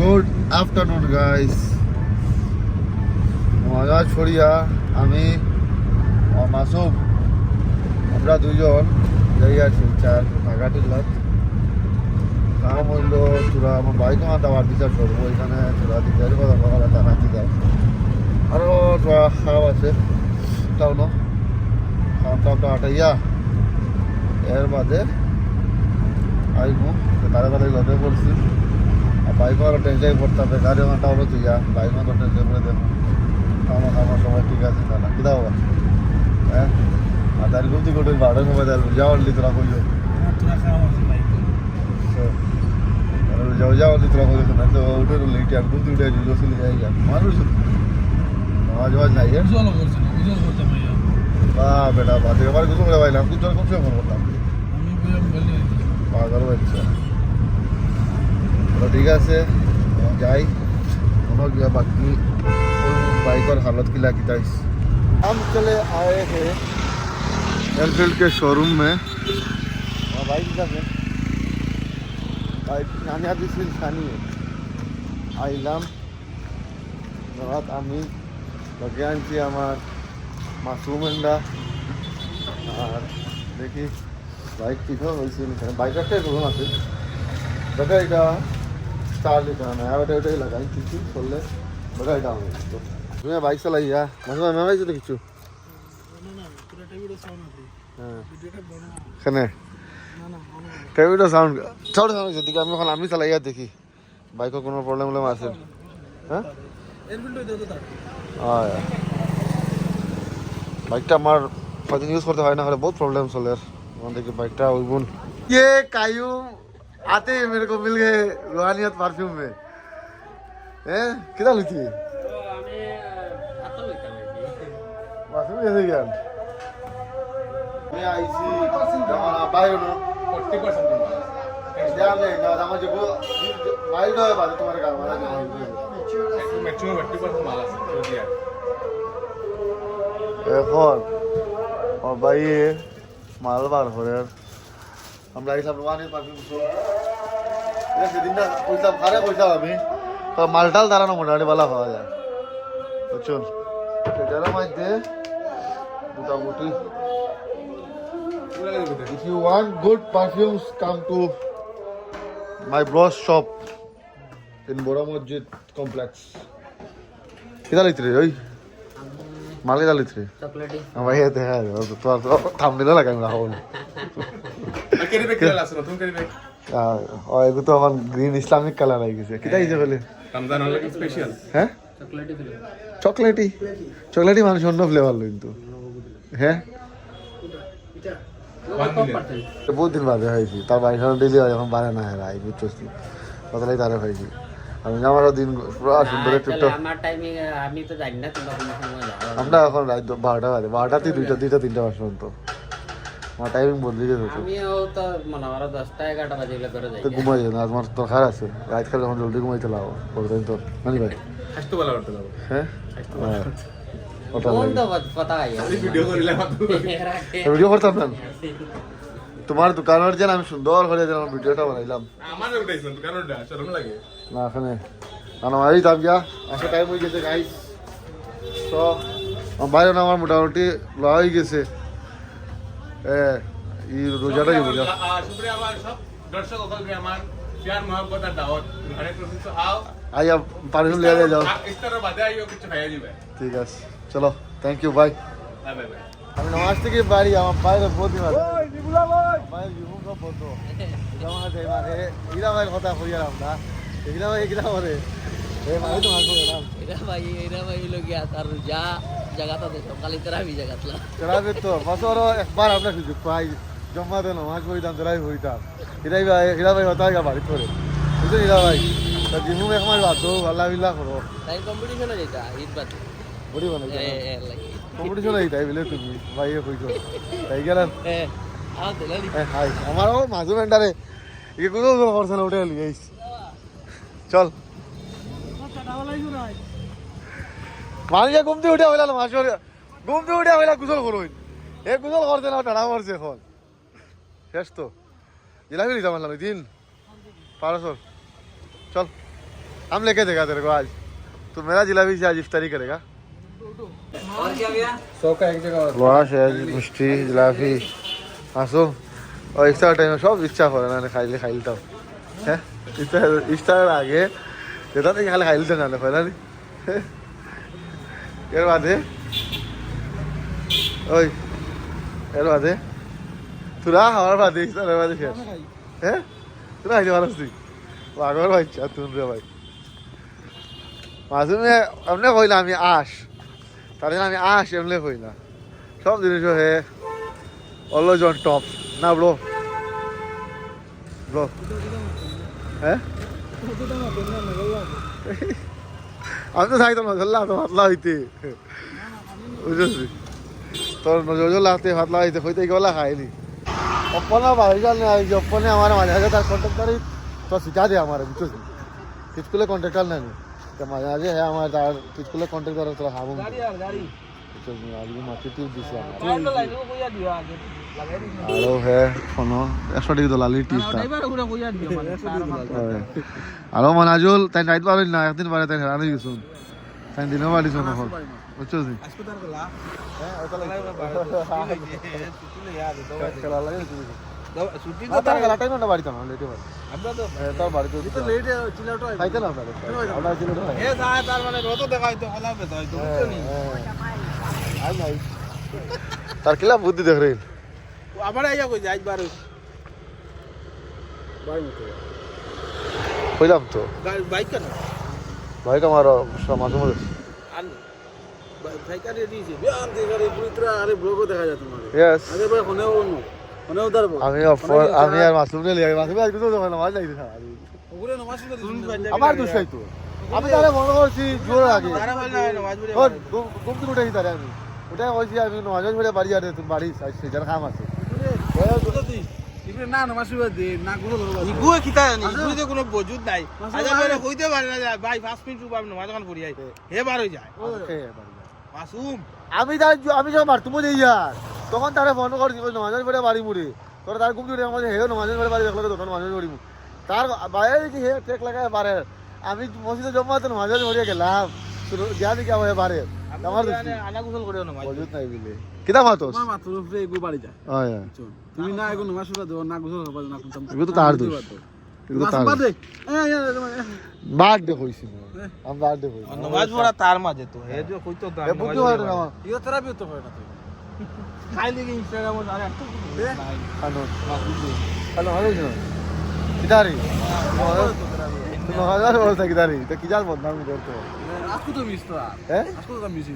Good afternoon guys. মজা ছড়িয়া আমি মাসুম আমরা দুজন যাই আছি চার ঢাকাটিল্লাত কাম হইল তোরা আমার বাইক আমার দাবার দিতে সরবো এখানে তোরা দিতে কথা টাকা দিতে আরও তোরা খারাপ আছে তাও না খাওয়া আটাইয়া এর বাদে আইবো তাড়াতাড়ি লড়ে পড়ছি আর বাইকও আরও টেনশন পড়তে হবে গাড়ি ঘন্টা হলো তুই বাইক মতো টেনশন করে দেবো আমার সময় ঠিক আছে তাহলে কিদা বাবা হ্যাঁ আর তার গুমতি কোটির ভাড়া সময় দেয় যাওয়ার লি তোরা কইল যাও তোরা কইল না তো উঠে লেটে আর গুমতি উঠে জসিলি যাই মানুষ আওয়াজ আওয়াজ নাই বা বেটা বাদে আবার গুলো করে পাইলাম তুই তোর কোন সময় ফোন করলাম পাগল বাচ্চা ঠিক আছে যাই কোনো बाकी बाइक और हालत की लागी था। हम चले आए हैं एनफील्ड के शोरूम में बाइक नानिया दिसिल खानी है आइलाम रात आमी लगे आनছি আমার মাসুম এন্ডা আর দেখি বাইক ঠিক হয়েছে বাইক একটা প্রবলেম আছে বেটা এটা स्टार लेकर आना है बेटा बेटा लगाई किसी खोल ले बड़ा डाउन है तो मैं बाइक चलाई यार मतलब मैं बाइक चला किचू ना पूरा टीवी साउंड आती हां वीडियोটা বড় কেনে না टीवी সাউন্ড ছোট সাউন্ড যদি আমি এখন আমি চলাই দেখি বাইকের কোনো প্রবলেম হলে আছে হ্যাঁ এয়ারফিল্ড দাও তো তার হ্যাঁ বাইকটা আমার কদিন ইউজ করতে হয় না হলে বহুত প্রবলেম চলে মানে দেখি বাইকটা ওইগুন ये कायू आते ही मेरे को मिल गए रूहानियत परफ्यूम में हैं कितना ली थी तो हमें आता लेता है मासूम कैसे गया मैं आई सी हमारा बायो नो 40% ध्यान दे ना हमारा जो माइल का बात तुम्हारे काम वाला मैक्सिमम 80% माल है दिया এখন और भाई माल बार हो रहा है আমরা এই সব রোয়ানি পারফিউম সো এটা সেদিনটা পয়সা ভাড়া পয়সা আমি তো মালটাল দাঁড়ানো মোটামুটি ভালো পাওয়া যায় বুঝছেন সেটার মধ্যে মোটামুটি if you want good perfumes come to my bros shop in Bora Masjid complex কিটা লিত্রে ওই মালে কিটা লিত্রে চকলেটি ভাই এতে হ্যাঁ তো থামনেল লাগাই না হল তো এখন গ্রিন ইসলামিক কালার আই গেছে কিটা ইজে বলে রমজান হলে স্পেশাল হ্যাঁ চকলেটি চকলেটি মানুষ অন্য ফ্লেভার লো কিন্তু হ্যাঁ বহুত দিন বাদে হয়েছি তার বাইক ডেলি হয় এখন বাড়ে না হয় বুঝছিস বদলাই তারে হয়েছি আমি আমারও দিন পুরো সুন্দর টুকটা আমার টাইমিং আমি তো জানি না তোমরা কোন সময় যাও আমরা এখন রাত 12টা বাজে 12টা থেকে 2টা 3টা পর্যন্ত আমার টাইমিং বদলে গেছে আমিও তো মনে হয় 10টা 11টা বাজে গেলে করে যাই তো ঘুমাই না আমার তো খারাপ আছে রাত কাল যখন জলদি ঘুমাইতে লাগো পরদিন তো নানি ভাই হাসতে বলা করতে লাগো হ্যাঁ ওটা তো পতা আই ভিডিও করিলাম ভিডিও করতাম না তোমার দোকানের যেন আমি সুন্দর করে যেন ভিডিওটা বানাইলাম আমার উঠাইছেন দোকানটা শরম লাগে না এখানে আনামারি দাম যা আসা টাইম হয়ে গেছে গাইস তো বাইরে আমার মোটামুটি লওয়া হয়ে গেছে এই রোজাটাই রোজা শুক্রিয়া আমার সব দর্শক সকলকে আমার প্যার মোহব্বত আর দাওয়াত ঘরে প্রসেস আও আইয়া পারফিউম লিয়ে যাও ইফতার বাদে আইও কিছু খাইয়া দিবে ঠিক আছে চলো thank you bye bye bye আমি নামাজ থেকে বাড়ি আমার বাইরে বহুত দিন আছে ওই নিবুলা ভাই ভাই জীবন সব বন্ধ জামা দেই মানে ইরা ভাই কথা কইয়ালাম না এগুলা ভাই এগুলা করে এই মানে তো মারবো না এরা ভাই লগিয়া তার যা জায়গাটা দেখো খালি তেরা भी জায়গাতলা তেরা তো বছর একবার আমরা সুযোগ পাই জমা দেন নামাজ পড়িতাম তেরাই হইতাম এরা ভাই হতা গা বাড়ি করে বুঝছেন এরা ভাই তা জিমু এক মাস বাদ দাও আল্লাহ বিল্লাহ করো তাই কম্পিটিশনে যাইতা ঈদ বাদ বড়ি বানাই কম্পিটিশন এই তাই বলে তুমি ভাই কইছো তাই গেলাম হাই আমারও মাঝু ভেন্ডারে এই কোন করছ না উঠে লিয়েছ চল মালিয়া ঘুমতে উঠে হইলাম মাসর ঘুমতে উঠে হইলা গোসল করুন এ গোসল করতে না টাড়া মারছে এখন শেষ তো জিলাপি লিতাম দিন 1200 চল हम लेके देगा तेरे को आज तो मेरा जिलाबी से आज इफ्तारी करेगा और क्या भैया 100 का एक जगह और वाह शायद मिष्टी जिलाबी আসো ও ইফতার টাইমে সব ইচ্ছা করে না খাইলে খাইলতাম হ্যাঁ ইফতারের আগে যেটা থেকে খালি খাইলতে না হয় না এর বাদে ওই এর বাদে তোরা খাওয়ার বাদে ইফতারের বাদে শেষ হ্যাঁ তোরা খাইতে পারস তুই আগর বাচ্চা তুমি রে ভাই মাঝে এমনি কইলাম আমি আস তার জন্য আমি আস এমনি কইলাম সব জিনিস হে অলওয়েজ অন টপ না ব্রো ব্রো হ্যাঁ আমি তো চাইতাম না ধরলাম তো পাতলা হইতে বুঝেছি তোর নজর লাগতে পাতলা হইতে হইতে গলা খাইনি অপনা বাড়ি গেল না যে অপনে আমার মাঝে মাঝে তার কন্ট্রাক্টারই তো শিখা দে আমার বুঝেছি স্কুলে কন্ট্রাক্টার নাই তো মাঝে মাঝে হ্যাঁ আমার তার স্কুলে কন্ট্রাক্টার তোরা খাবো गाड़ी আজকে মাটি টিপ দিছে আমার ट्रेन तो लाइन को कोई दियो आगे लगा दी আরো হ্যাঁ কোনো 100 টাকা দলালি টিপটা ड्राइवर पूरा कोई दियो মানে আরো মনাজুল তাই নাইট পাবেন না একদিন পরে তাই হারানি গেছুন তাই দিনও বাড়ি শোনো এখন বুঝছো জি अस्पताल को ला হ্যাঁ ওটা লাগে छुट्टी ले यार दो খেলা লাগে তুমি छुट्टी না তার খেলা টাইম না বাড়িতে না লেটে বাড়ি আমরা তো তার বাড়িতে তো লেট চিলাটো খাইতে না আপনাদের আমরা ছিল তো এ যায় তার মানে রত দেখাই তো খোলা বে তো বুঝছো নি আই নাই তার কিলা বুদ্ধি দেখ রে আমার আইয়া কই যাই বার কইলাম তো বাইক কেন ভাই কামারো মাঝে মাঝে আন বাইক রেডি দিয়েছি বিয়ান দিগারে পুরিত্রা আরে ব্লগও দেখা যায় তোমার ইয়েস আগে ভাই কোনে উদার আমি আর মাসুম নে লিয়ে মাসুম আজকে তো না মাছ লাগি না ওগুলো নমাজ আমার দুষ্টাই তো আমি তারে মনে করছি জোর আগে তারা বল না নমাজ পড়ে ওর ঘুম থেকে উঠে তারে আমি ওটা কইছি আমি নমাজ পড়ে বাড়ি যাবে তুমি বাড়ি সেজার কাম আছে না নমাজ পড়ে দে না গুলো নিগুয়ে কিতা নিগুয়ে তো কোনো বজুদ নাই আজ বলে কইতে পারে না ভাই 5 মিনিট পর নমাজ কান পড়ি আই হে বার হই যায় মাসুম আমি যখন মারতুম ইয়ার তখন তারে ফোন করে দিব নমাজ পড়ে বাড়ি মুড়ি তোর তার ঘুম থেকে আমাদের হেও নমাজ পড়ে বাড়ি দেখলো তখন নমাজ পড়িব তার বাইরে কি হে ট্রেক লাগায় বারে আমি মসজিদে জমা তো নমাজ পড়ে গেলাম জানি কি আমার বারে আমার আনা গোসল করে নমাজ বজুত নাই বিলে কিটা মাতোস তোমার মাত্র উপরে এগু বাড়ি যায় হয় তুমি না এগু নমাজ পড়ে দাও না গোসল হবে না কোনটা এগুলো তো তার দোষ এগুলো তার বার্থডে হইছে আমি বার্থডে হইছে নমাজ পড়া তার মাঝে তো হে যে কইতো দাও এ বুদ্ধি হয় না ইও থেরাপি তো হয় না তো খাই লিগে ইনস্টাগ্রাম আরে একটু হ্যালো হ্যালো হ্যালো কিদারি তুমি হাজার বলতে কিদারি তো কি জাল বদনাম করতে আজকে তো মিস তো হ্যাঁ আজকে তো মিস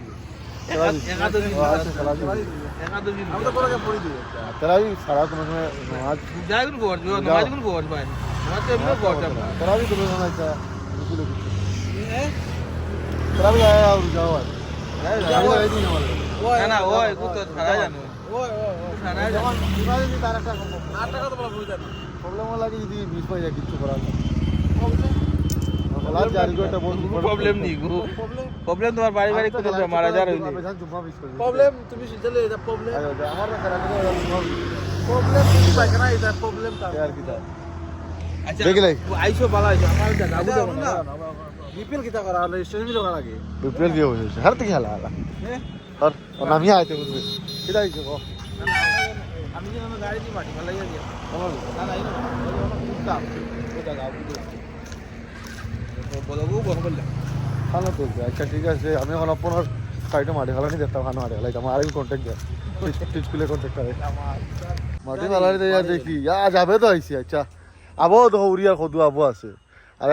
তেরাবি সারা কোনো সময় নামাজ যাই গুলো পড় নমাজ গুলো পড় ভাই নমাজ তো এমনি পড় তেরাবি তো না ইচ্ছা বুঝলো কিছু তেরাবি আয়া যাও না না ওই কত সারা জানো ওই সারা জানো বিবাদে দি তার একটা 8 টাকা তো বলা ভুল জানো প্রবলেম লাগে যদি 20 পয়সা কিছু করা যায় লাল জারি গোটা বহুত প্রবলেম নি গো প্রবলেম তোমার বাড়ি বাড়ি কত মারা যা রইলি প্রবলেম তুমি সিজলে এটা প্রবলেম আমার না করা প্রবলেম কি পাইখানা এটা প্রবলেম তা আর কি তা আচ্ছা দেখলে আইছো বালা আইছো আমার জায়গা আবু যাবো না বিপিএল কিটা করা রেজিস্ট্রেশন করা লাগে বিপিএল দিয়ে হয়েছে হর থেকে হালা হ্যাঁ আর নামি আইতে বুঝবে কিটা হইছে গো আমি যেন গাড়ি দি মাটি ভালো লাগিয়া দিয়া না না এই না ওই জায়গা আবু বলো গো বল ভালো তো আচ্ছা ঠিক আছে আমি এখন আপনার সাইডে মাটি ফেলানি দেখতাম খানো মাটি ফেলাই আমার আরেকজন কন্ট্যাক্ট দেয় স্কুলে কন্ট্যাক্ট করে মাটি ফেলানি দেয় দেখি যাবে তো আইসি আচ্ছা আবো তো উড়িয়ার কদু আবো আছে আর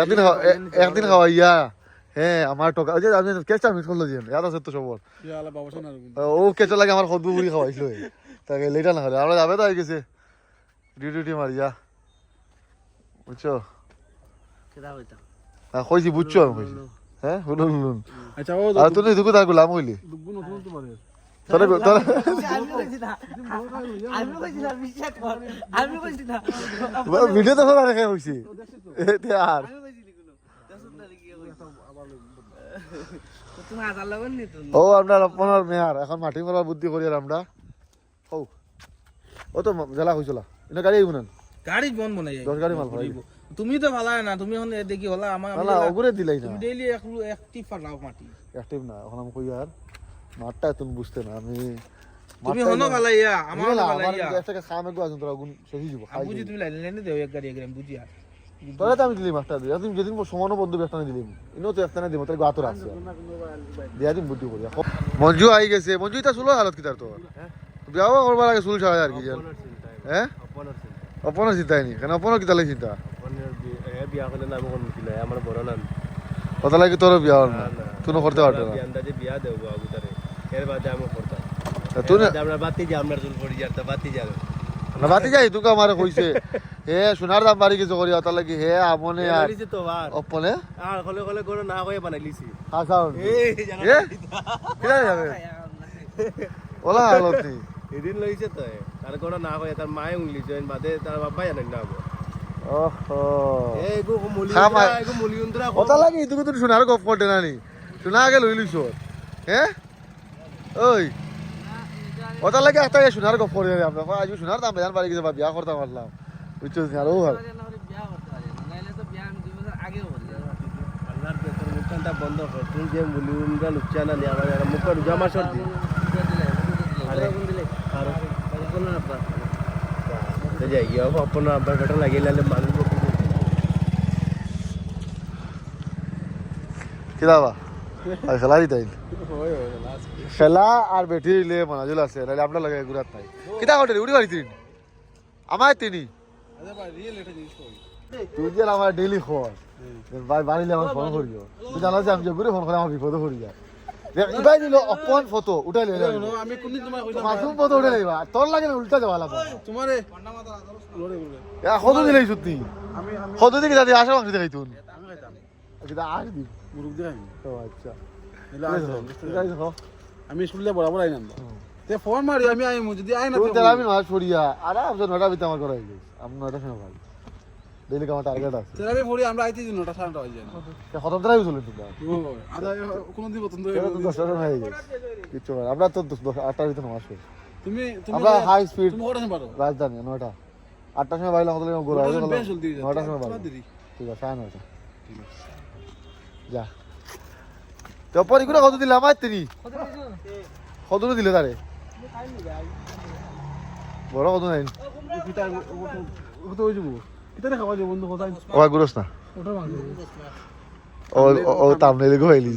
একদিন খাওয়াইয়া হ্যাঁ আমার টকা ওই যে আমি কেসটা মিস করলো যে ইয়াদ আছে তো সবর ও কেচা লাগে আমার কদু উড়ি খাওয়াইছিল তাকে লেটা না হলে আমরা যাবে তো আই গেছে ডিউটি মারিয়া বুঝছো কেদা হইতা কইছি বুঝছো আমি কইছি হ্যাঁ হুলুন আচ্ছা ও আর তুই দুকু তার গুলাম হইলি দুব্বু নতুন তো পারে তোরে তোরে আমি কইছি না ভিডিও তো ফলা রেখে হইছি এতে আর তুমি আজার লাগন নি তো ও আপনার আপনার মেয়ার এখন মাটি মারার বুদ্ধি করি আর আমরা ও ও তো জেলা হইছলা এটা গাড়ি আইব না গাড়ি বন বনাই 10 গাড়ি মাল হয় তুমি তো ভালো না, তুমি এখন দেখি হলা আমার না ওগুরে দিলাই না তুমি ডেইলি এক টিপ ফালাও মাটি অ্যাক্টিভ না এখন আমি কই আর মাঠটা তুমি বুঝতে না আমি তুমি হনো ভালাইয়া আমার ভালাইয়া একটা খামে গো আছেন তোরা গুণ শেষই যাব আমি বুঝি তুমি লাইন লাইনে দেও এক গাড়ি এক গ্রাম বুঝি আর তোরা তো আমি দিলি মাঠটা দিয়া তুমি যেদিন সমানো বন্ধু একটা দিলি ইনো তো একটা না দিব তোর গাতর আছে দিয়া দিন বুদ্ধি করি মঞ্জু আই গেছে মঞ্জু এটা সুলো হালত কি তার তো বিয়াও করবার আগে সুল ছাড়া আর কি জান হ্যাঁ অপনের চিন্তা নি কেন অপনের কি তালে চিন্তা বিয়া করলে নাম কোন কি না আমার বড় নাম কথা লাগে তোর বিয়া না তুই করতে পারতো না আন্দাজে বিয়া দেব বাবু তারে এর বাদে আমি করতাম তুই আমরা বাতি যা আমরা চুল পড়ি যাতা বাতি যা না বাতি যাই তুই আমারে কইছে হে সোনার দাম বাড়ি কিছু করি তার লাগি হে আমনে আর লিছে তো বার অপনে আর কলে কলে করে না কই বানাই লিছি আসাও এই এ কিরা যাবে ওলা হালত নি এদিন লইছে তো তার কোনো না কই তার মায়ে উংলি জয়েন বাদে তার বাবা জানেন না গো ওহো এই গো মুলি গো মুলি উন্দ্রা কথা লাগি তুই তো সোনার গপ করতে না নি সোনা আগে লই লইছ হ্যাঁ ওই কথা লাগে একটা সোনার গপ করে আমরা আজ সোনার দাম বেজান বাড়ি গেছে বিয়া করতে পারলাম বুঝছিস না আরো ভালো আল্লাহর তোর মুখটা বন্ধ কর তুই যে মুলি উন্দ্রা লুচ্চা না নি আমার মুখ জমা সর দি আরে আর কোন না পা তো যাই গিয়া আপন আব্বার বেটা লাগিলালে মানুষ কি দাবা আর খেলা দিতাই খেলা আর বেটি লে মনাজুল আছে নাহলে আমরা লাগে গুরাত নাই কিতা করতে উড়ি বাড়ি তিন আমায় তিনি আরে ভাই রিয়েল এটা জিনিস কই তুই যে আমার ডেইলি খোর ভাই বাড়িলে আমার ফোন করিও তুই জানো যে আমি যে ঘুরে ফোন করে আমার বিপদে পড়ি যায় উঠাই দিল অপন ফটো উঠাই লে আমি কোনদিন তোমার কইলাম মাসুম ফটো উঠাই লইবা তোর লাগে না উল্টা যাওয়া লাগবে তোমারে পান্না মাথা লড়ে বলবে কত দিলেই সত্যি আমি কত দিকে যাতে আসা মাংস দেখাই তুই আমি খাইতাম কিতা আস দি মুরুক দিয়ে আমি ও আচ্ছা এলা আমি স্কুলে বরাবর আইনাম তে ফোন মারি আমি আইম যদি আই না তুই তার আমি নয় ছড়িয়া আরাম সে নটা ভিতরে আমার ঘরে আই আমি নটা সময় ভাই ডেইলি আমার টার্গেট আছে তেরা আমি পড়ি আমরা আইতে নটা সাড়ে হয়ে যায় কত দ্বারাই চলে তুমি ও আদা কোন দিন পছন্দ দশটা হয়ে গেছে কিচ্ছু না আমরা তো 8টার ভিতরে নামাজ পড়ি তুমি আমরা হাই স্পিড তুমি কটা পারো রাজধানী 9টা 8টার সময় বাইলে হলে গোরা হয়ে গেল বেশ জলদি 9টার সময় বাইলে ঠিক আছে 9:30 যা তো পরি করে কত দিলে আমার তিনি কত দিলে তারে বড় কত নাই পিতা কত হই যাব কিতা খাওয়া যাব বন্ধু কোথায় ও গুরস না ওটা মাংস ও তামনে লেগে হইলি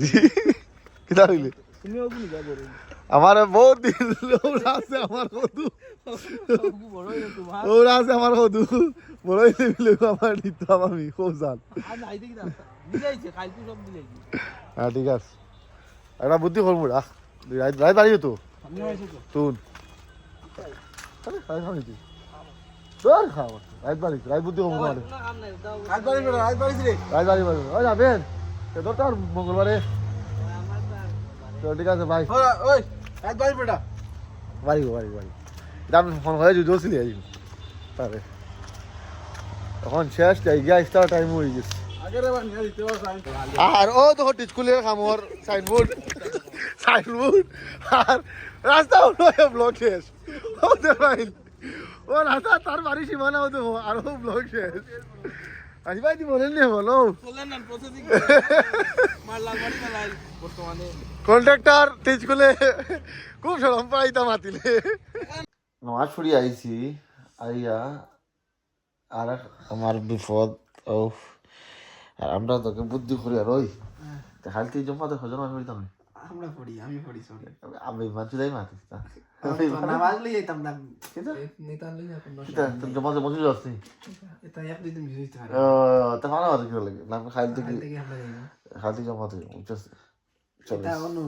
কিতা হইলি তুমি ওগুলো যা বড় আমার বহুত দিন ওরা আছে আমার কদু বড় হইলো তোমার ওরা আছে আমার কদু বড় হইলে মিলে আমার দিত আমি খুব জান আর নাই দেখি না দিলাইছে কালকে সব দিলাইছে হ্যাঁ ঠিক আছে একটা বুদ্ধি করবো রাখ রাত বাড়িও তো আমি আইছি তো তুন তোর খাওয়া রাত বুদ্ধি করবো তোমার আজ বাড়ি বেড়া আজ বাড়ি রে রাত বাড়ি বাড়ি ওই যাবেন তোর তো আর মঙ্গলবারে তো ঠিক আছে ভাই ওই আজ বাড়ি বেড়া বাড়ি এটা আমি ফোন করে জোসিলি আই তারে এখন শেষ জায়গা স্টার টাইম হয়ে গেছে আগের বার নিয়ে দিতে পারছ আমি আর ও তো স্কুলের খামর সাইনবোর্ড আর রাস্তা হলো ব্লক শেষ ও দেখাইল ও রাস্তা তার বাড়ি সীমানা হতো আর ও ব্লক শেষ আসবাই দি বলেন নি বলো বললেন না প্রসেসিং মারলাল বাড়ি মারলাল বর্তমানে কন্ট্রাক্টর স্কুলে খুব সরম পাইতা মাতিলে নামাজ পড়ি আইছি আইয়া আর আমার বিপদ ও আর আমরা তোকে বুদ্ধি করি আর ওই হালতি জমা তো হজম আমি পড়িতাম আমি পড়ি সরি আমি মানছি তাই মাতিস না নামাজ লই যাইতাম না কিতা নিতান লই যাইতাম না কিতা তুমি জমা মসজিদ যাচ্ছি এটা এক দুই দিন ভিজিট হয় তা ভালো কথা কি লাগে না খাইতে কি থেকে আমরা যাই খাইতে জমা তো জাস্ট চলো এটা অন্য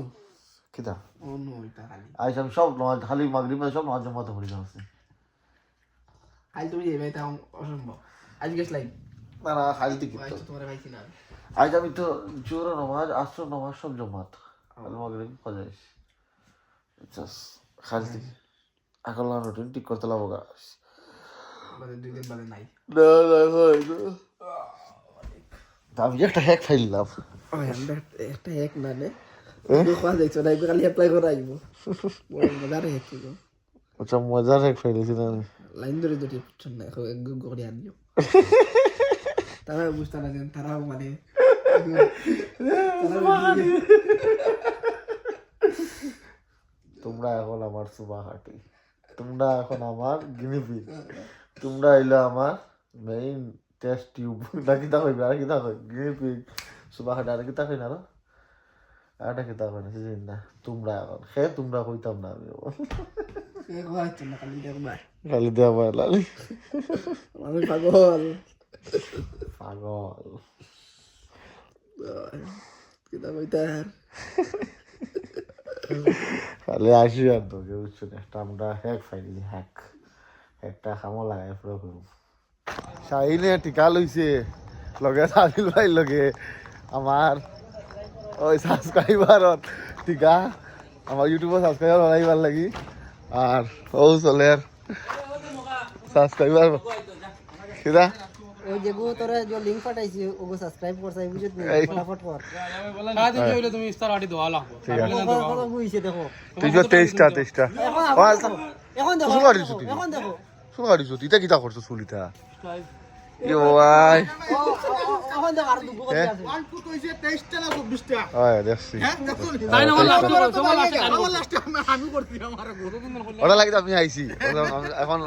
কিতা অন্য এটা খালি আজ আমি সব নামাজ খালি মাগরিব সব নামাজ জমা তো পড়ি যাচ্ছি আজ তুমি যাইবে এটা অসম্ভব আজ গেছলাই না না খাইতে কি আজ তোমার ভাইছি না আজ আমি তো জোর নামাজ আসর নামাজ সব জমাত খালি মাগরিব ফজর জাস্ট খাইতে আকল না রুটিন ঠিক করতে লাগবো গা মানে দুই দিন বাদে নাই না না হয় আমি একটা হ্যাক ফাইলাম ওই আমরা একটা এক না নে খোয়া যাইছো না কালি অ্যাপ্লাই করা আইবো বড় মজার হেক তো আচ্ছা মজার হ্যাক ফাইলেছি না লাইন ধরে ধরে পুছন না এক গড়ি আনিও তারা বুঝতে না দেন তারাও মানে তোমরা এখন আমার সুবাহাটি, তোমরা এখন আমার গিনিপিগ, তোমরা এলো আমার মেইন টেস্ট টিউব না কিতা কইবে আর কিতা কই গিনিপিগ সুবাহাটি আর কিতা কই না আরো আরেকটা কিতা কই না সেদিন না তোমরা এখন তোমরা কইতাম না আমি খালি দেওয়া লালি আমি পাগল পাগল কিতা কইতা খালি আসি আর তো কেউ বুঝছো না একটা আমরা হ্যাক ফাইলি একটা খামো লাগাই পুরো করুন শাহিনে টিকা লইছে লগে সাবিল ভাই লগে আমার ওই সাবস্ক্রাইবারত টিকা আমার ইউটিউবে সাবস্ক্রাইবার বানাইবার লাগি আর ও চলের সাবস্ক্রাইবার কিদা ওই যে গো তোরা যে লিংক পাঠাইছি ওগো সাবস্ক্রাইব করছাই বুঝত নি ফটাফট কর আদি কইলে তুমি স্টার আটি দোয়া লাগবো ঠিক আছে কত হইছে দেখো তুই যে 23টা এখন দেখো শুরু করিস তুই এখন দেখো শুরু করিস তুই এটা কিতা করছ সুলিতা ইও ভাই এখন দেখো আর দুগো আছে 1 2 কইছে 23 টা না 24 টা হয় দেখছি হ্যাঁ দেখো তাই না আমার লাস্ট আমি করছি আমার কতদিন ধরে ওটা লাগি আমি আইছি এখন এখন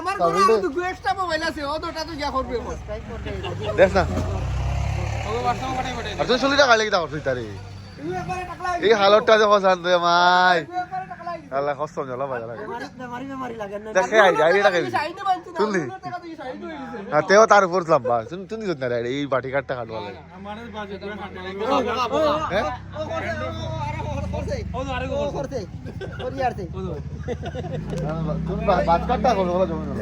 আমার ঘরে আর দুগো এক্সট্রা মোবাইল আছে ও দুটা তো যা করবে সাবস্ক্রাইব করতে দেখ না ওগো WhatsApp পাঠাই পাঠাই আর তুই সুলিটা কালে কিতা করছিস তারে তুই একবারে টাকলা এই হালতটা যে কসান দে মাই আল্লাহ কসম জলা বাজার লাগে মারি লাগে না দেখে আই যাই এটা খাই সাইডে বানছি না শুনলি টাকা তুই সাইডে হয়ে গেছে না তেও তার উপর লম্বা তুমি দিছ না রে এই বাটি কাটটা কাটবা লাগে আমাদের বাজে করে হ্যাঁ ও আরে গো করতে করিয়ারতে তুমি বাত কাটটা করো বলা জমি না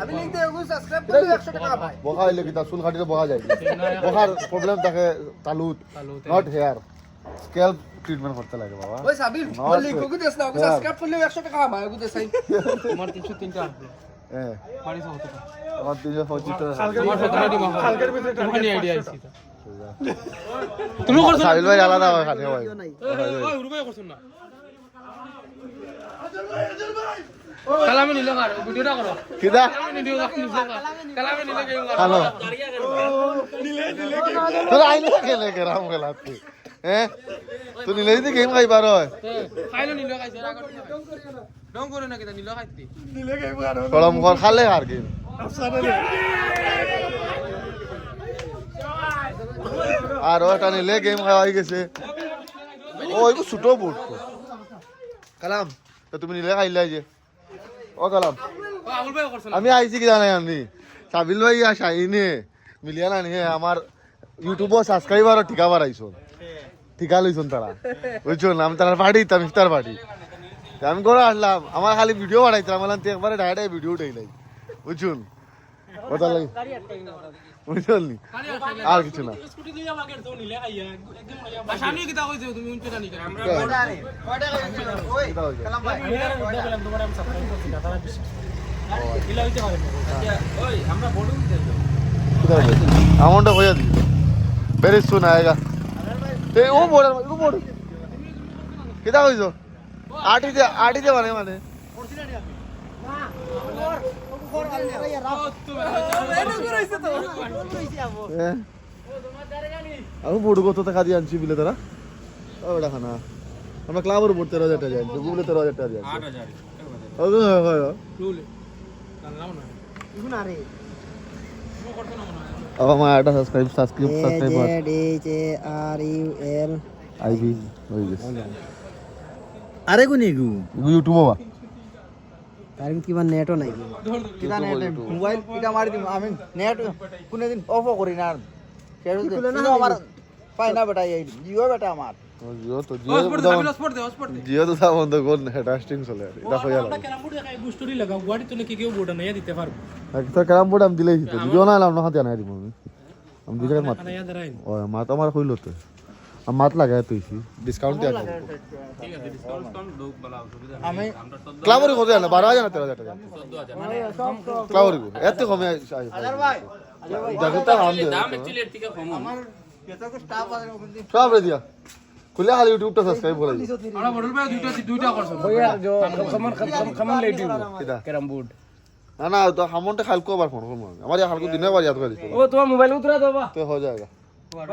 আমি লিংক দে ওগো সাবস্ক্রাইব করলে 100 টাকা ভাই বকা হইলে কিতা চুল কাটিতে বকা যায় বকার প্রবলেম থাকে তালুত নট হেয়ার স্ক্যাল্প ট্রিটমেন্ট করতে লাগে বাবা ওই সাবির বল লিংক ওগো দেস না ওগো সাবস্ক্রাইব করলে 100 টাকা ভাই ওগো দেসাই আমার 303 টা আসলো হ্যাঁ বাড়ি সহ টাকা আমার 325 টাকা আমার 17 ডিমা কালকের ভিতরে তোমার আইডিয়া আইছি তুমি করছ সাবিল ভাই আলাদা হয় খালি ভাই ওই রুবাই করছ না কালামে নিলো আর ভিডিওটা করো কিদা কালামে নিলো কালামে নিলো গেম করো হ্যালো তোরা আইলে খেলে গেরাম খেলাতে হ্যাঁ তুই নিলে যদি গেম খাইবার হয় খাইলো নিলো খাইছে ডং করে না কিটা নিলো খাইতে তোরা মুখর খালে আর গেম আর ওটা নিলে গেম খাওয়াই গেছে ও এগো ছোটো বোর্ড কালাম তো তুমি নিলে খাইলে যে ও কালাম ও আবুল ভাই করছ না আমি আইছি কি জানাই আমি সাবিল ভাই আর শাহিনে মিলিয়া না নিয়ে আমার ইউটিউবও সাবস্ক্রাইবার ঠিকা বাড়াইছো ঠিকা লইছন তারা বুঝছো আমি তার পার্টি ইতাম ইফতার পার্টি আমি করে আসলাম আমার খালি ভিডিও বাড়াইছিলাম বললাম তুই একবারে ডাইরেক্ট ভিডিও উঠাইলাই বুঝছুন কথা লাগে বুঝছুন নি আর কিছু না স্কুটি লইয়া মাকে তো নিলে আইয়া একদম সামনে কিটা কইছো তুমি উনতে জানি আমরা ওই কালাম ভাই দেখলাম তোমার আমি সাবস্ক্রাইব করছি না তারা বেশি ইলা হইতে পারে ওই আমরা বড় দিতে अमाउंट हो जाती वेरी सुन आएगा ते वो बोर्ड कितना होइছো आटी दे माने আমি বড় কত টাকা দিয়ে আনছি বিলে তারা ওটা খানা আমরা ক্লাবের উপর 13,000 টাকা যাই গুগলে 13,000 টাকা যাই 8000 ওই হয় রুলে কালাম না ইগুন আরে अब हमारा आटा सब्सक्राइब JDJRUL आईबी वही बस আরে কোনি গু यूट्यूब बा তার কিবা নেটও নাই কিবা নেট মোবাইল এটা মারি দিম আমি নেট কোনে দিন অফ করি না শেয়ার দিও আমার পাই না বেটা এই জিও বেটা আমার जियो तो हॉटस्पॉट दे जियो तो था बंद कोन हेडास्टिंग चले এটা হইয়া আমরা ক্যারাম বোর্ড দেখাই বুস্টরি লাগাও গাড়ি তো নাকি কেউ বোর্ড না দিতে পারবো একটা ক্যারাম বোর্ড আমি দিলেই তো জিও না নাম না হাতে আনাই দিব আমি দুই জায়গা মাত না याद রাইন ও মাত আমার কইলো তো আমি মাত লাগাই তুইছি ডিসকাউন্ট দিয়া ঠিক আছে ডিসকাউন্ট দো বলা অসুবিধা আমি ক্লাবরি কত জানা 12000 না 13000 টাকা 14000 মানে ক্লাবরি এত কমে হাজার ভাই জাগতা নাম দে দাম एक्चुअली এর থেকে কম আমার পেতো কো স্টাফ আছে ওখান দিয়ে সব রে দিয়া খুলে খালি ইউটিউবটা সাবস্ক্রাইব করে দিও আমরা বড়ল ভাই দুইটা করছ भैया जो खमन लेटी কিটা ক্যারাম বোর্ড না না তো হামনটা খালকো আবার ফোন করবো আমার হালকো দিনে বাড়ি হাত করে দিচ্ছি ও তোমার মোবাইল উতরা দেবা তো হয়ে যাবে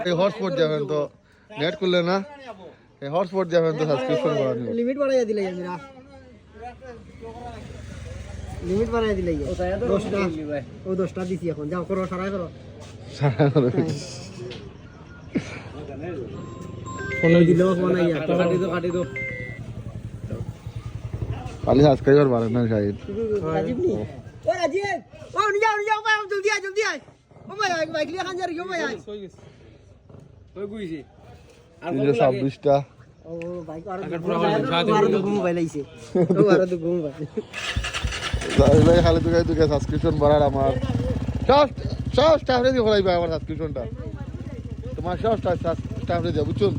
এই হটস্পট যাবেন তো নেট করলে না এই হটস্পট যাবেন তো সাবস্ক্রিপশন করা নিও লিমিট বাড়াইয়া দিলাই আমরা লিমিট বাড়াইয়া দিলাই 10টা ও 10টা দিছি এখন যাও করো সারাই করো ফোন দিলেও ফোন আইয়া কাটি দো খালি সাবস্ক্রাইবার বাড়ে না শাহিদ রাজীব নি ও রাজীব ও নিয়ে যাও ভাই জলদি আয় ও ভাই বাইক লিয়ে খান যা রিও ভাই আয় ওই গুইছি 326টা ও বাইক আর তো মোবাইল আইছে ও আর তো মোবাইল ভাই খালি তুই সাবস্ক্রিপশন বাড়ার আমার সব স্টাফ রে দিয়ে হলাইবা আমার সাবস্ক্রিপশনটা তোমার সব স্টাফ রে দিয়ে বুঝছো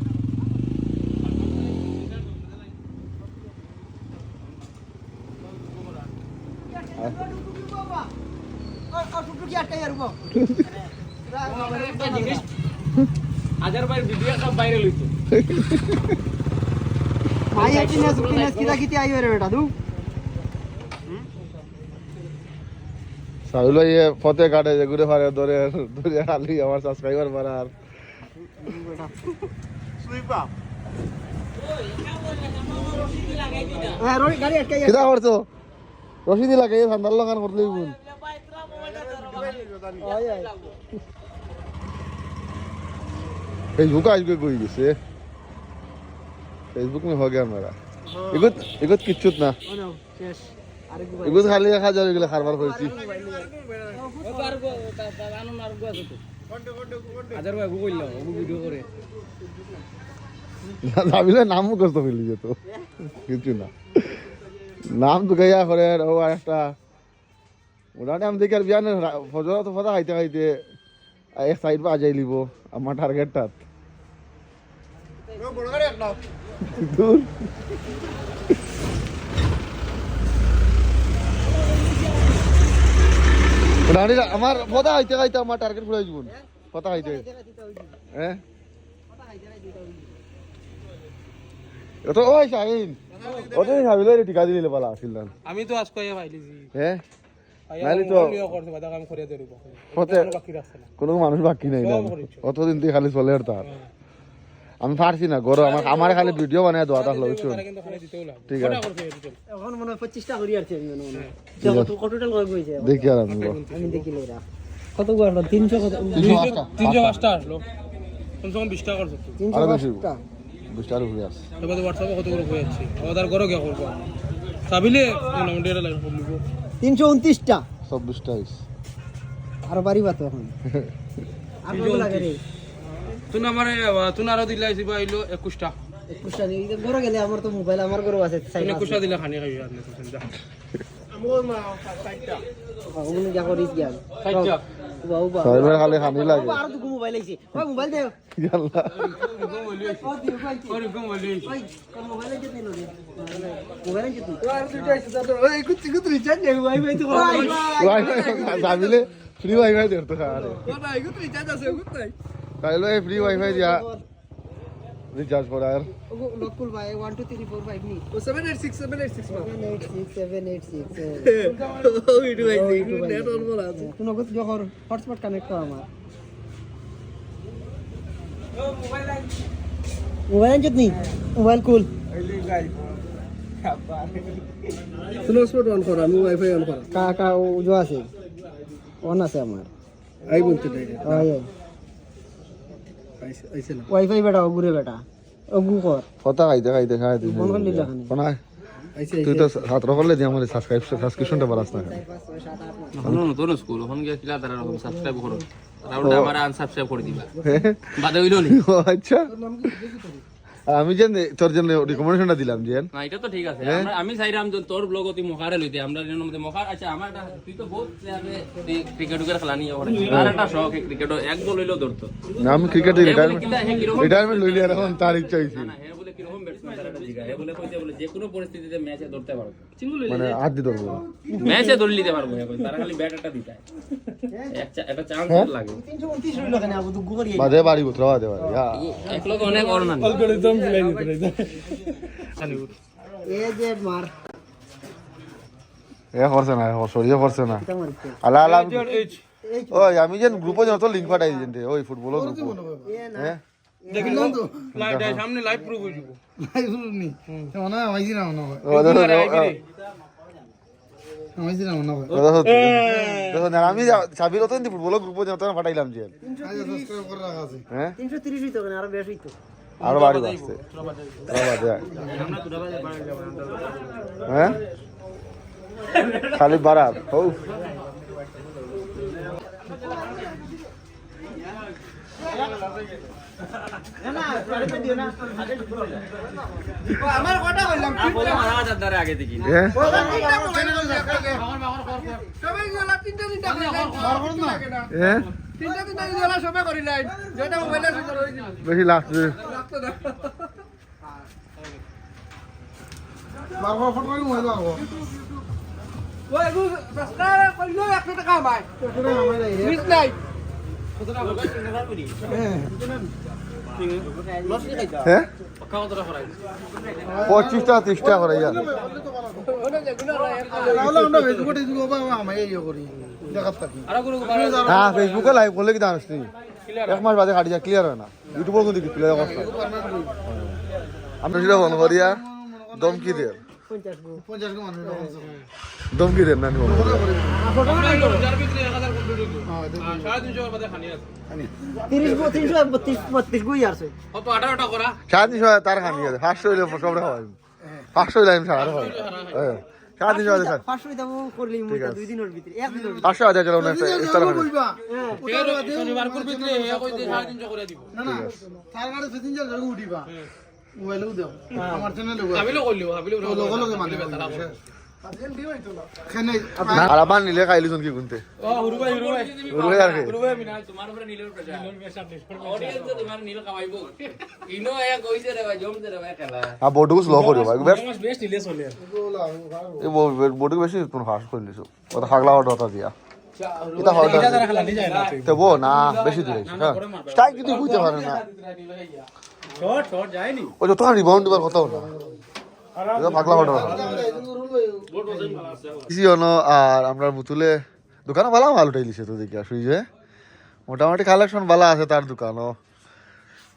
হাজার ভাই ভিডিও সব বাইরে লইছে ভাই ফিটনেস কিটা আইও রে বেটা দু সাইলো ये ফতে কাটে যে ঘুরে ফারে ধরে খালি আমার সাবস্ক্রাইবার বাড়ার সুইপা হ্যাঁ রোড গাড়ি আটকাই কিটা করছো রশিদি লাগাই সান্দাল লাগান করলে বুন फेसबुक आज कोई गए फेसबुक में हो गया मेरा इगुत किच्छुत ना শেষ আরেক इगुत खाली 1000 এগুলা খারবার করেছি হাজার ভাই গুগল নাও ভিডিও করে ভাবিলে নাম মুখস্থ ফেলি যেত কিছু না নাম তো গায়া করে ও একটা ওটাতে আমি দেখি আর বিয়ানে ফজর তো ফদা খাইতে খাইতে এক সাইড পা যাই লিব আমার টার্গেটটা বড় গাড়ি একটা দূর রানি আমার ফদা খাইতে খাইতে আমার টার্গেট ফুরাই জীবন ফদা খাইতে হ্যাঁ তো ওই শাহিন ওটা ভাবিলে টিকা দিলে বলা আসিল না আমি তো আজকে পাইলিছি হ্যাঁ নাইলে তো করতে বাদা কাম করে দেব ফতে কোনো মানুষ বাকি নাই না অতদিন তুই খালি চলে আর তার আমি পারছি না গরো আমার খালি ভিডিও বানায় দেওয়া তাহলে বুঝছো ঠিক আছে এখন মনে হয় 25টা করি আছে মনে হয় কত টোটাল কত হইছে দেখি আর আমি দেখি লইরা কত গড় 300 কত 305টা আসলো কমসে কম 20 টাকা করছ আরো বেশি 305টা 20 টাকা হয়ে আছে তবে হোয়াটসঅ্যাপে কত করে হয়ে যাচ্ছে আবার করো কি করব সাবিলে নাম্বারটা লাইভ করব 329টা 26 টাকা আর বাড়িবা তো এখন আর কত লাগে রে তুই আমারে তুই আরো দিলাইছি বাইলো 21টা 21টা নেই গরো গেলে আমার তো মোবাইল আমার গরো আছে তুই 21টা দিলা খানি খাবি আর না যা আমল মা 60টা ওগুলো যা করিস জ্ঞান 60টা বাবা সাইবার খালি খানি লাগে আর তো মোবাইল আইছে ওই মোবাইল দে আল্লাহ ও দিও ভাই ওরে কম বলি ওই কোন মোবাইল আছে দিন রে মোবাইল আছে তুই আর দুইটা আছে তো ওই কুত রিচার্জ নেই ওয়াইফাই তো ওয়াইফাই সাবিলে ফ্রি ওয়াইফাই দেরতো আরে না কুত রিচার্জ আছে কুত নাই কাইলো এই ফ্রি ওয়াইফাই দিয়া রিচার্জ করার ওগো লোকুল ভাই 1 2 3 4 5 নি ও 786 মা 786 ও ভিডিও আইছে নেট অন বলা আছে তুই নগদ জহর হটস্পট কানেক্ট কর আমার মোবাইল আছে নি মোবাইল কুল তুমি হটস্পট অন করো আমি ওয়াইফাই অন করো কাকা ও जो আছে অন আছে আমার আই বলতে নাই আয় আইছে না ওয়াইফাই বেটা ওগুরে বেটা ওগু কর কথা খাইতে খাইতে খাইতে ফোন করলি লাখানি কোন আইছে তুই তো ছাত্র করলে দিয়ে আমার সাবস্ক্রিপশনটা বাড়াস না হনো নতুন স্কুল হন গিয়া কিলা তারা রকম সাবস্ক্রাইব করো রাউন্ড আমার আনসাবস্ক্রাইব করে দিবা বাদে হইলো নি ও আচ্ছা আমি যেন তোর জন্য রিকমেন্ডেশনটা দিলাম যেন না এটা তো ঠিক আছে আমি চাইরাম যে তোর ব্লগ অতি মখারে লইতে আমরা এর মধ্যে মখার আচ্ছা আমার একটা তুই তো বহুত প্লেয়ারে ক্রিকেট খেলা নিয়ে ওরে আর একটা শখ ক্রিকেট এক বল হইলো ধরতো না আমি ক্রিকেট কিরকম রিটায়ারমেন্ট লইলি আর এখন তার ইচ্ছা হইছে না হে বলে কিরকম ব্যাটসম্যান তারা জিগা হে বলে কইতে বলে যে কোনো পরিস্থিতিতে ম্যাচে ধরতে পারবো মানে হাত দি ধরবো ম্যাচে ধরে নিতে পারবো হে কই তারা খালি ব্যাট একটা দিতে একটা চান্স লাগে 329 রইল কেন আবু দুগু করি বাদে বাড়ি উতরা বাদে বাড়ি এক লোক অনেক অর না অ্যালগরিদম ফিলাই দিতে এ যে মার করছে না সরিয়ে করছে না আলা আলা ওই আমি যেন গ্রুপে যত লিঙ্ক পাঠাই দিন ওই ফুটবলের গ্রুপ হ্যাঁ দেখিলাম তো সামনে লাইভ প্রুফ হয়ে যাব লাইভ নি মনে হয় আইছি না মনে হয় আইছি না মনে হয় দেখো না আমি সাবির তো ফুটবলের গ্রুপে যত পাঠাইলাম যে সাবস্ক্রাইব করে রাখা আছে হ্যাঁ 330 হইতো কেন আরো বেশি হইতো আরো বাড়ি বাড়ছে হ্যাঁ খালি বাড়ার ও আমার কথা বললাম আগে দেখি হ্যাঁ সবাই গলা তিনটা হ্যাঁ গলা সবাই করিলাই যেটা মোবাইলে সুন্দর হইছিল বেশি লাগছে বারবার ফটো করে মোবাইল লাগবো ওই গু সাবস্ক্রাইব করলো 100 টাকা ভাই মিস নাই হ্যাঁ 25 টাকা 30 টাকা করে যা তাহলে আমরা ফেসবুকে দিব বাবা আমি এই করি দেখাত থাকি হ্যাঁ ফেসবুকে লাইভ করলে কি জানিস তুই এক মাস বাদে কাটি যা ক্লিয়ার হয় না ইউটিউবে কিন্তু কি ক্লিয়ার করছ আমরা সেটা বন্ধ করিয়া দমকি দে 50 কে মানুষ দমকি দে না নিব যার ভিতরে 1000 কমপ্লিট হইতো 350 বাদে খানি আছে 332 গুই আছে কত 18টা করা 350 তার খানি আছে 500 হইলে সব খাওয়াই 500 হইলে আমি সারা হয় হ্যাঁ 350 টাকা 500 দাম করলি মুটা 2 দিনের ভিতরে 1 দিনের ভিতরে 500 টাকা চলো না ইফতার খানি বলবা শনিবার কোর ভিতরে এ কই দিয়ে 350 করে দিব না না তার গাড়ি প্যাসেঞ্জার জগু উঠিবা মোবাইলও দাও আমার চ্যানেলে হাবিলো কইলো হাবিলো লগে লগে মানে খানে আর আবার নিলে খাইলিছন কি গুনতে ও হুরু ভাই ওরে আর কি মিনাল তোমার উপরে নীলের উপরে যায় অডিয়েন্স তো তোমার নীল কামাইবো ইনো এক কইছে রে ভাই জমতে রে ভাই খেলা আ বডুকু স্লো করিও ভাই বেস্ট নীলে চলে এই বডুকু বেশি তুমি ফাস্ট করিলিছো ওটা হাগলা ওটা দিয়া এটা হয় তারা খেলা নি যায় না তো বো না বেশি দূরে হ্যাঁ স্ট্রাইক যদি বুঝতে পারে না শর্ট যায়নি ও যত রিবাউন্ড দিবার কথা না এটা পাগলা ওটা ইসি অনো আর আমরা বুতুলে দোকানে ভালো মাল উঠাইলিছে তো দেখি আসুই যে মোটামুটি কালেকশন ভালো আছে তার দোকানও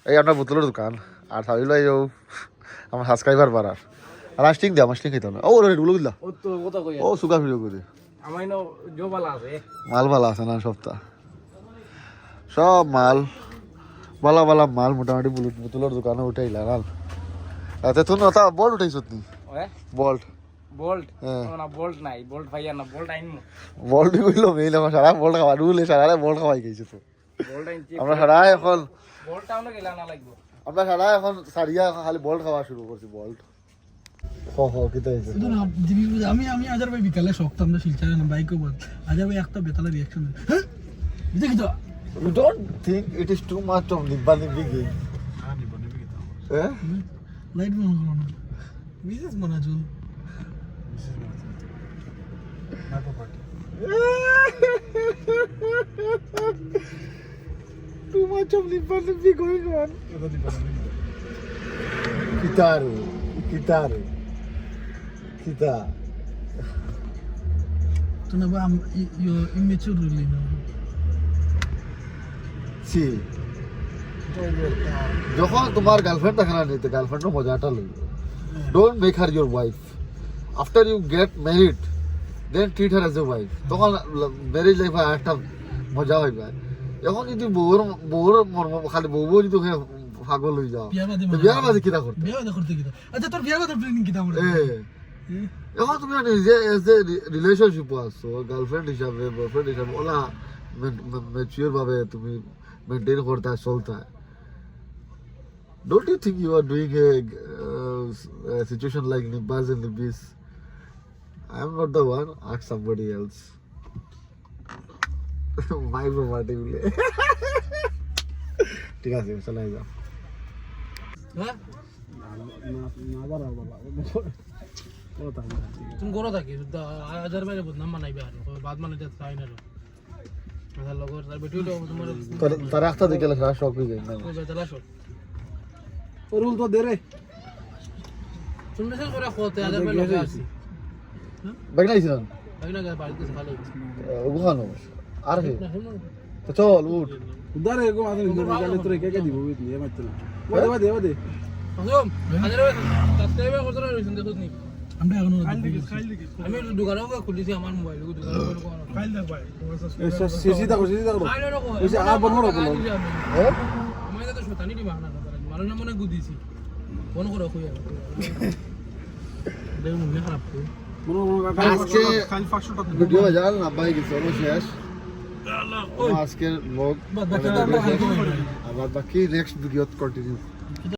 এই আপনার বুতুলের দোকান আর সাবিল ভাই আমার সাবস্ক্রাইবার বাড়ার আর স্টিং দে আমার স্টিং খেতে না ও রেডগুলো দিলা ও তো কথা কই ও সুগা ভিডিও করে আমাই নো জো বালা আছে মাল ভালো আছে না সপ্তাহ সব মাল ভালো ভালো মাল মোটামুটি বুতুলের দোকানে উঠাইলা মাল এতে তুই নতা বল্ট উঠাইছত নি ওয়ে বল্ট বোল্ট হ্যাঁ না বোল্ট নাই বোল্ট ভাইয়া না বোল্ট আইনমু বল্ট কইলো মেইল আমার সারা বল্ট খাওয়া রুলে সারা বল্ট খাওয়াই গেছে তো বোল্ট আইনছি আমরা সারা এখন বোল্টটা আমরা গেলা না লাগবো আমরা সারা এখন সারিয়া খালি বল্ট খাওয়া শুরু করছি বল্ট কি তো হয়েছে আমি আমি আজার ভাই বিকালে শক্ত আমরা শিলচারে না বাইকও বল আজার ভাই একটা বেতালা রিঅ্যাকশন হ্যাঁ দেখি তো You don't think it is too much of Nibba Nibbi game? Eh? Light বন্ধ করো না Mrs মনাজুল Too much of Nibba Nibbi going on. Kitaru. Kita. তো না বা ইউ ইমেচুর রিলি না সি যখন তোমার গার্লফ্রেন্ড দেখানা নিতে গার্লফ্রেন্ডের মজাটা লই don't make her your wife after you get married then treat her as a wife তখন ম্যারেজ লাইফ একটা মজা হইবে এখন যদি বউর খালি বউ যদি পাগল হয়ে যাও বিয়ার বাদে কিটা করতে বিয়া করতে কি আচ্ছা তোর বিয়া কথা প্ল্যানিং কি আমরা এখন তুমি নিজে এজ এ রিলেশনশিপ আছো গার্লফ্রেন্ড হিসাবে বয়ফ্রেন্ড হিসাবে ওলা ম্যাচিওর ভাবে তুমি মেনটেন করতে চলতে Don't you think you are doing a situation like Nibbas and Nibbis? I am not the one. Ask somebody else. My property. ঠিক আছে চলে যাও হ্যাঁ না বাবা তুমি করো থাকি আজার বাইরে বদনাম বানাইবে আর বাদ মানে তাই না আধার লগর তার বেটিও তোমার তার রাস্তা দেখে লেখা শখ হয়ে যায় না বেতলা শট রুল তো দে রে শুনলে করে খোতে আজার বাইরে লগর আসি বাইক নাইছিলাম ওখানো আর হে তো চল উঠ উদার এরকম আছে গেলে তোর কে কে দিব বুঝলি এবার চল দেবা দে আমি দোকানে খুলিছি আমার মোবাইল সিসি দেখো ওই আর বন্ধ করো হ্যাঁ আমি তো শতানি দিবা না মানুষ না মনে গুদিছি ফোন করে কই আর দেখুন মনে খারাপ আজকে ভিডিও জাল না ভাই কিছু শেষ আজকের ব্লগ আবার বাকি নেক্সট ভিডিও কন্টিনিউ